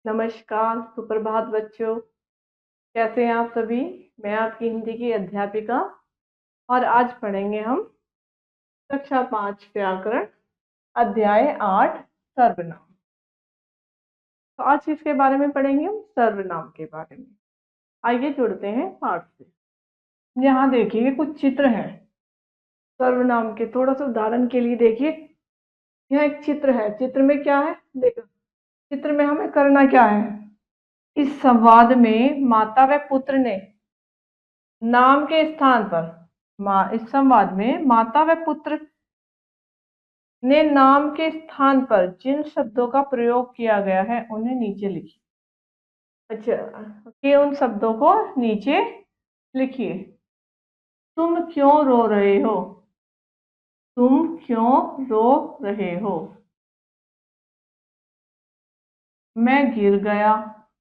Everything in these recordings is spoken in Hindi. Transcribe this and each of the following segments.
नमस्कार, सुप्रभात बच्चों। कैसे हैं आप सभी? मैं आपकी हिंदी की अध्यापिका और आज पढ़ेंगे हम कक्षा 5 व्याकरण अध्याय 8 सर्वनाम। तो आज किसके बारे में पढ़ेंगे? हम सर्वनाम के बारे में। आइए जुड़ते हैं पाठ से। यहाँ देखिए कुछ चित्र हैं सर्वनाम के। थोड़ा सा उदाहरण के लिए देखिए, यहाँ एक चित्र है। चित्र में क्या है देखो। चित्र में हमें करना क्या है? इस संवाद में माता व पुत्र ने नाम के स्थान पर इस संवाद में माता व पुत्र ने नाम के स्थान पर जिन शब्दों का प्रयोग किया गया है उन्हें नीचे लिखिए। अच्छा, कि उन शब्दों को नीचे लिखिए। तुम क्यों रो रहे हो? तुम क्यों रो रहे हो? मैं गिर गया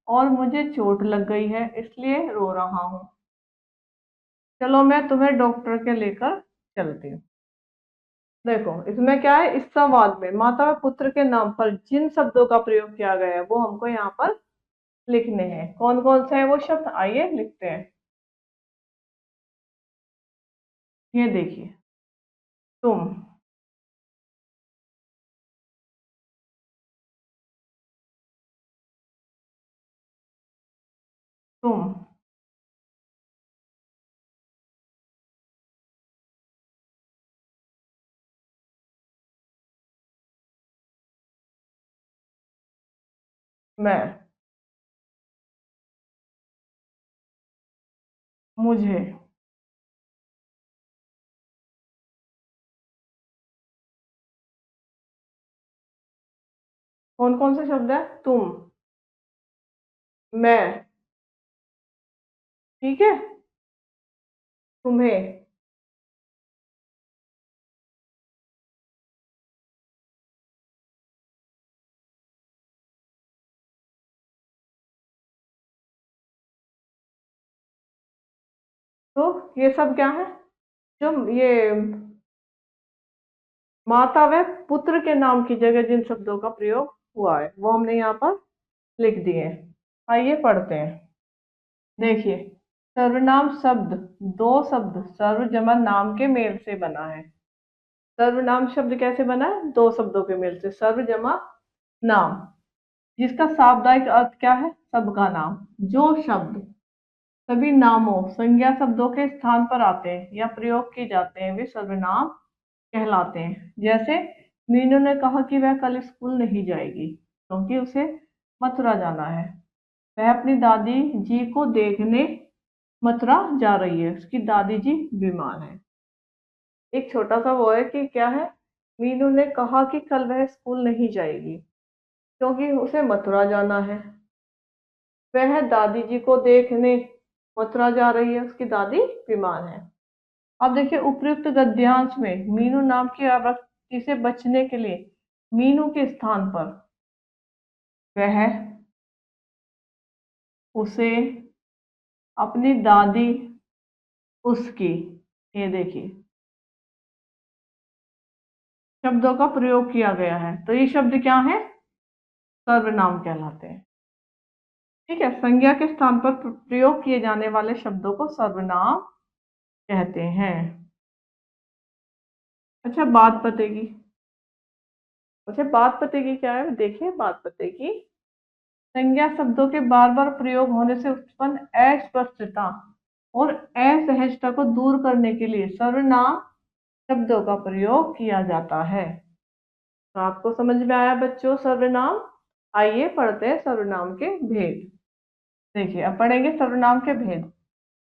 और मुझे चोट लग गई है इसलिए रो रहा हूं। चलो मैं तुम्हें डॉक्टर के लेकर चलती हूँ। देखो इसमें क्या है, इस संवाद में माता व पुत्र के नाम पर जिन शब्दों का प्रयोग किया गया है वो हमको यहाँ पर लिखने हैं। कौन कौन से हैं वो शब्द? आइए लिखते हैं। ये देखिए, तुम, तुम, मैं, मुझे, कौन कौन से शब्द है? तुम, मैं, ठीक है, तुम्हें, तो ये सब क्या है? जो ये माता व पुत्र के नाम की जगह जिन शब्दों का प्रयोग हुआ है वो हमने यहाँ पर लिख दिए हैं। आइए पढ़ते हैं। देखिए, सर्वनाम शब्द दो शब्द सर्व जमा नाम के मेल से बना है। सर्वनाम शब्द कैसे बना है? दो शब्दों के मेल से। सर्व जमा नाम, जिसका शाब्दिक अर्थ क्या है? सबका नाम। जो शब्द सभी नामों संज्ञा शब्दों के स्थान पर आते हैं या प्रयोग किए जाते हैं वे सर्वनाम कहलाते हैं। जैसे मीनू ने कहा कि वह कल स्कूल नहीं जाएगी क्योंकि उसे मथुरा जाना है। वह अपनी दादी जी को देखने मथुरा जा रही है, उसकी दादी जी बीमार है। एक छोटा सा वो है कि क्या है, मीनू ने कहा कि कल वह स्कूल नहीं जाएगी क्योंकि उसे मथुरा जाना है। वह दादी जी को देखने मथुरा जा रही है, उसकी दादी बीमार है। अब देखिए, उपयुक्त गद्यांश में मीनू नाम की आवृत्ति से बचने के लिए मीनू के स्थान पर वह, उसे, अपनी दादी, उसकी, ये देखिए शब्दों का प्रयोग किया गया है। तो ये शब्द क्या है? सर्वनाम कहलाते हैं। ठीक है, संज्ञा के स्थान पर प्रयोग किए जाने वाले शब्दों को सर्वनाम कहते हैं। अच्छा, बात पते की। अच्छा, बात पते की क्या है? देखिए, बात पते की संज्ञा शब्दों के बार बार प्रयोग होने से उत्पन्न अस्पष्टता और असहजता को दूर करने के लिए सर्वनाम शब्दों का प्रयोग किया जाता है। तो आपको समझ में आया बच्चों सर्वनाम? आइए पढ़ते हैं सर्वनाम के भेद। देखिए, अब पढ़ेंगे सर्वनाम के भेद।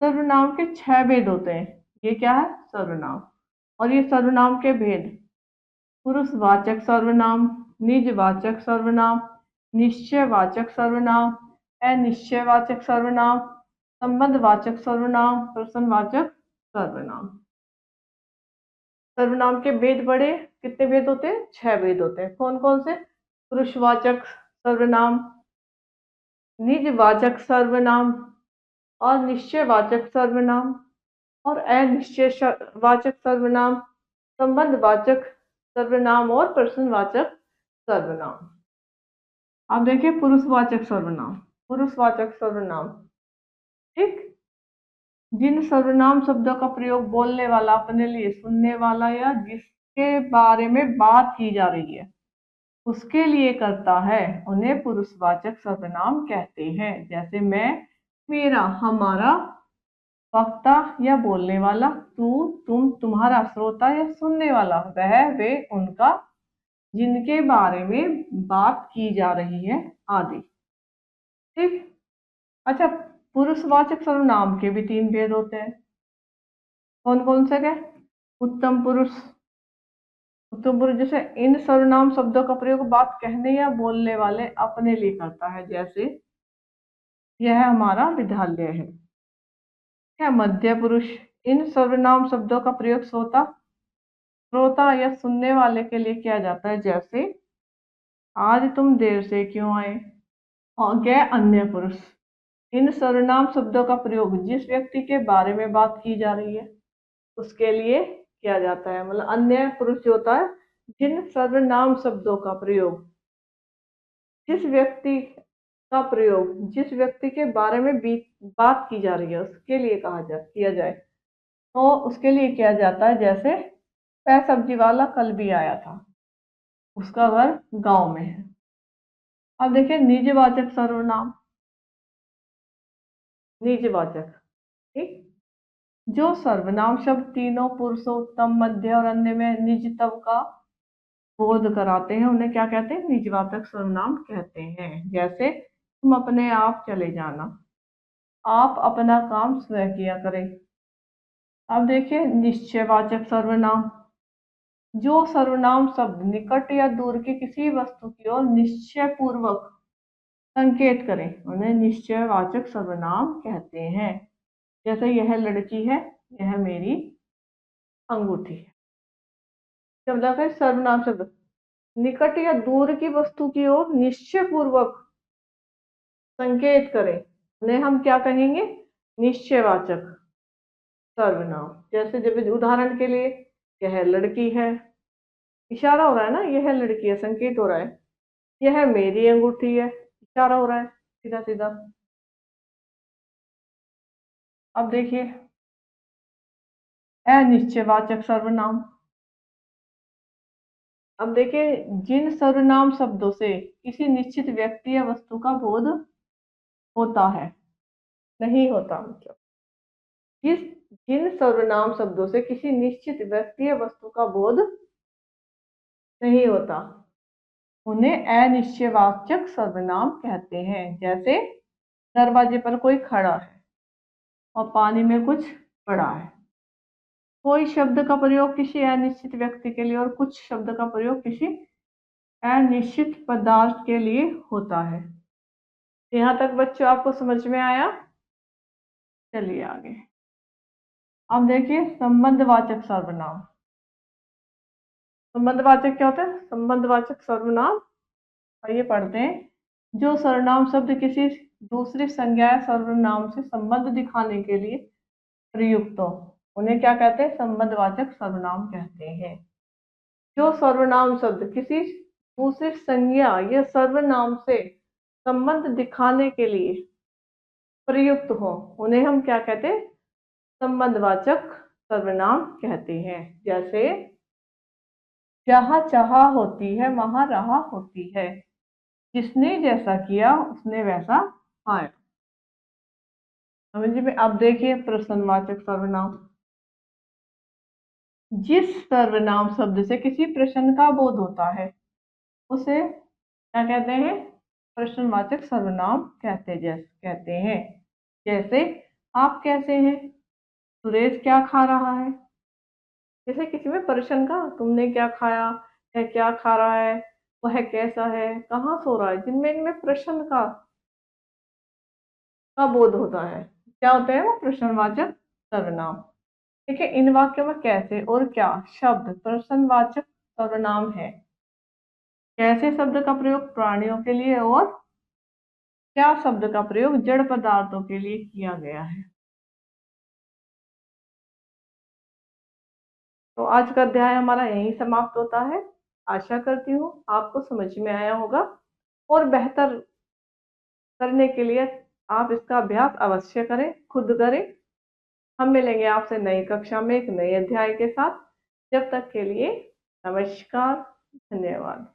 सर्वनाम के 6 भेद होते हैं। ये क्या है? सर्वनाम। और ये सर्वनाम के भेद: पुरुषवाचक सर्वनाम, निजवाचक सर्वनाम, निश्चयवाचक सर्वनाम, अनिश्चयवाचक सर्वनाम, संबंधवाचक सर्वनाम, प्रश्नवाचक सर्वनाम। सर्वनाम के भेद बड़े कितने भेद होते हैं? 6 भेद होते हैं। कौन कौन से? पुरुषवाचक सर्वनाम, निजवाचक सर्वनाम, और निश्चयवाचक सर्वनाम, और अनिश्चयवाचक सर्वनाम, संबंधवाचक सर्वनाम और प्रश्नवाचक सर्वनाम। अब देखिए पुरुषवाचक सर्वनाम। पुरुषवाचक सर्वनाम, ठीक, जिन सर्वनाम शब्दों का प्रयोग बोलने वाला, अपने लिए, सुनने वाला या जिसके बारे में बात की जा रही है उसके लिए करता है, उन्हें पुरुषवाचक सर्वनाम कहते हैं। जैसे मैं, मेरा, हमारा, वक्ता या बोलने वाला, तू, तुम, तुम्हारा, श्रोता या सुनने वाला, वह, वे, उनका, जिनके बारे में बात की जा रही है, आदि। ठीक। अच्छा, पुरुषवाचक सर्वनाम के भी तीन भेद होते हैं। कौन कौन से के? उत्तम पुरुष। उत्तम पुरुष जैसे इन सर्वनाम शब्दों का प्रयोग बात कहने या बोलने वाले अपने लिए करता है। जैसे यह हमारा विद्यालय है। क्या मध्य पुरुष, इन सर्वनाम शब्दों का प्रयोग श्रोता, श्रोता या सुनने वाले के लिए किया जाता है। जैसे आज तुम देर से क्यों आए। और गए अन्य पुरुष, इन सर्वनाम शब्दों का प्रयोग जिस व्यक्ति के बारे में बात की जा रही है उसके लिए किया जाता है। मतलब अन्य पुरुष जो होता है, जिन सर्वनाम शब्दों का प्रयोग जिस व्यक्ति का प्रयोग जिस व्यक्ति के बारे में बात की जा रही है उसके लिए किया जाए, तो उसके लिए किया जाता है। जैसे वह सब्जी वाला कल भी आया था, उसका घर गांव में है। अब देखिए निजवाचक सर्वनाम। निजवाचक, ठीक, जो सर्वनाम शब्द तीनों पुरुषों, उत्तम, मध्य और अन्य में निजत्व का बोध कराते हैं उन्हें क्या कहते हैं? निजवाचक सर्वनाम कहते हैं। जैसे तुम अपने आप चले जाना, आप अपना काम स्वयं किया करें। अब देखिए निश्चयवाचक सर्वनाम। जो सर्वनाम शब्द निकट या दूर की किसी वस्तु की ओर निश्चय पूर्वक संकेत करें उन्हें निश्चयवाचक सर्वनाम कहते हैं। जैसे यह लड़की है, यह मेरी अंगूठी है। शब्द है सर्वनाम शब्द निकट या दूर की वस्तु की ओर निश्चय पूर्वक संकेत करें उन्हें हम क्या कहेंगे? निश्चयवाचक सर्वनाम। जैसे जब उदाहरण के लिए यह लड़की है, इशारा हो रहा है ना, यह लड़की है, संकेत हो रहा है। यह मेरी अंगूठी है, इशारा हो रहा है सीधा सीधा। अब देखिए अनिश्चयवाचक सर्वनाम। अब देखिए जिन सर्वनाम शब्दों से किसी निश्चित व्यक्ति या वस्तु का बोध होता है, नहीं होता, मतलब जिस जिन सर्वनाम शब्दों से किसी निश्चित व्यक्ति या वस्तु का बोध नहीं होता उन्हें अनिश्चयवाचक सर्वनाम कहते हैं। जैसे दरवाजे पर कोई खड़ा है और पानी में कुछ पड़ा है। कोई शब्द का प्रयोग किसी अनिश्चित व्यक्ति के लिए और कुछ शब्द का प्रयोग किसी अनिश्चित पदार्थ के लिए होता है। यहाँ तक बच्चों आपको समझ में आया? चलिए आगे। अब देखिए संबंधवाचक सर्वनाम। संबंधवाचक क्या होता है? संबंधवाचक सर्वनाम, आइए पढ़ते हैं। जो सर्वनाम शब्द किसी दूसरी संज्ञा या सर्वनाम से संबंध दिखाने के लिए प्रयुक्त हो उन्हें क्या कहते हैं? संबंधवाचक सर्वनाम कहते हैं। जो सर्वनाम शब्द किसी दूसरी संज्ञा या सर्वनाम से संबंध दिखाने के लिए प्रयुक्त हो उन्हें हम क्या कहते हैं? संबंधवाचक सर्वनाम कहते हैं। जैसे जहाँ चाह होती है वहां राह होती है, जिसने जैसा किया उसने वैसा पाया। समझ में? अब देखिए प्रश्नवाचक सर्वनाम। जिस सर्वनाम शब्द से किसी प्रश्न का बोध होता है उसे क्या कहते हैं? प्रश्नवाचक सर्वनाम कहते हैं। जैसे आप कैसे हैं, सुरेश क्या खा रहा है। जैसे किसी में प्रश्न का, तुमने क्या खाया, है क्या खा रहा है, वह कैसा है, कहाँ सो रहा है, जिनमें इनमें प्रश्न का बोध होता है, क्या होता है वो? प्रश्नवाचक सर्वनाम। देखिए इन वाक्यों में कैसे और क्या शब्द प्रश्नवाचक सर्वनाम है। कैसे शब्द का प्रयोग प्राणियों के लिए और क्या शब्द का प्रयोग जड़ पदार्थों के लिए किया गया है। तो आज का अध्याय हमारा यहीं समाप्त होता है। आशा करती हूँ आपको समझ में आया होगा। और बेहतर करने के लिए आप इसका अभ्यास अवश्य करें, खुद करें। हम मिलेंगे आपसे नई कक्षा में एक नए अध्याय के साथ। जब तक के लिए नमस्कार, धन्यवाद।